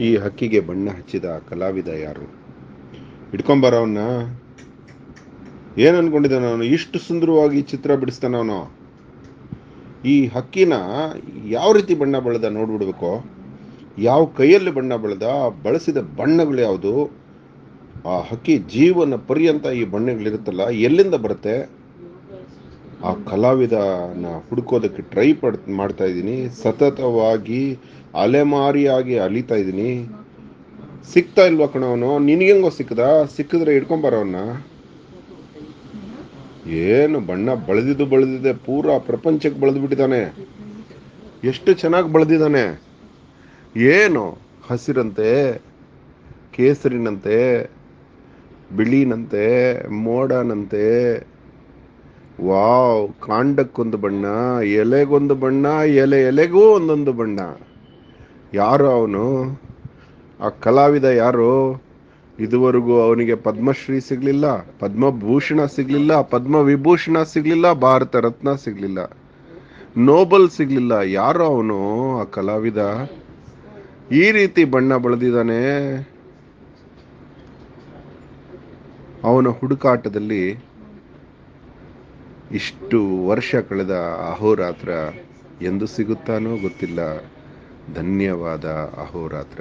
ಈ ಹಕ್ಕಿಗೆ ಬಣ್ಣ ಹಚ್ಚಿದ ಕಲಾವಿದ ಯಾರು? ಹಿಡ್ಕೊಂಬರ ಅವನ್ನ. ಏನ್ ಅನ್ಕೊಂಡಿದ್ದಾನ ಅವನು? ಇಷ್ಟು ಸುಂದರವಾಗಿ ಚಿತ್ರ ಬಿಡಿಸ್ತಾನ ಅವನು. ಈ ಹಕ್ಕಿನ ಯಾವ ರೀತಿ ಬಣ್ಣ ಬಳದ ನೋಡ್ಬಿಡ್ಬೇಕು. ಯಾವ ಕೈಯಲ್ಲಿ ಬಣ್ಣ ಬಳದ, ಬಳಸಿದ ಬಣ್ಣಗಳು ಯಾವುದು, ಆ ಹಕ್ಕಿ ಜೀವನ ಪರ್ಯಂತ ಈ ಬಣ್ಣಗಳಿರುತ್ತಲ್ಲ ಎಲ್ಲಿಂದ ಬರುತ್ತೆ? ಆ ಕಲಾವಿದನ ಹುಡುಕೋದಕ್ಕೆ ಟ್ರೈ ಮಾಡ್ತಾ ಇದ್ದೀನಿ. ಸತತವಾಗಿ ಅಲೆಮಾರಿಯಾಗಿ ಅಲಿತಾ ಇದ್ದೀನಿ. ಸಿಗ್ತಾ ಇಲ್ವಾ ಕಣವನು? ನಿನಗೆಂಗೋ ಸಿಕ್ಕಿದ್ರೆ ಹಿಡ್ಕೊಂಬರವನ್ನ. ಏನು ಬಣ್ಣ ಬಳದಿದೆ, ಪೂರಾ ಪ್ರಪಂಚಕ್ಕೆ ಬಳದು ಬಿಟ್ಟಿದ್ದಾನೆ. ಎಷ್ಟು ಚೆನ್ನಾಗಿ ಬಳದಿದ್ದಾನೆ. ಏನು ಹಸಿರಂತೆ, ಕೇಸರಿನಂತೆ, ಬಿಳಿನಂತೆ, ಮೋಡನಂತೆ. ವಾವ್! ಕಾಂಡಕ್ಕೊಂದು ಬಣ್ಣ, ಎಲೆಗೊಂದು ಬಣ್ಣ, ಎಲೆಗೂ ಒಂದೊಂದು ಬಣ್ಣ. ಯಾರು ಅವನು? ಆ ಕಲಾವಿದ ಯಾರು? ಇದುವರೆಗೂ ಅವನಿಗೆ ಪದ್ಮಶ್ರೀ ಸಿಗ್ಲಿಲ್ಲ, ಪದ್ಮಭೂಷಣ ಸಿಗ್ಲಿಲ್ಲ, ಪದ್ಮವಿಭೂಷಣ ಸಿಗ್ಲಿಲ್ಲ, ಭಾರತ ರತ್ನ ಸಿಗ್ಲಿಲ್ಲ, ನೋಬಲ್ ಸಿಗ್ಲಿಲ್ಲ. ಯಾರು ಅವನು? ಆ ಕಲಾವಿದ ಈ ರೀತಿ ಬಣ್ಣ ಬಳದಿದ್ದಾನೆ. ಅವನ ಹುಡುಕಾಟದಲ್ಲಿ ಇಷ್ಟು ವರ್ಷ ಕಳೆದ ಅಹೋರಾತ್ರ ಎಂದು ಸಿಗುತ್ತಾನೋ ಗೊತ್ತಿಲ್ಲ. ಧನ್ಯವಾದ ಅಹೋರಾತ್ರ.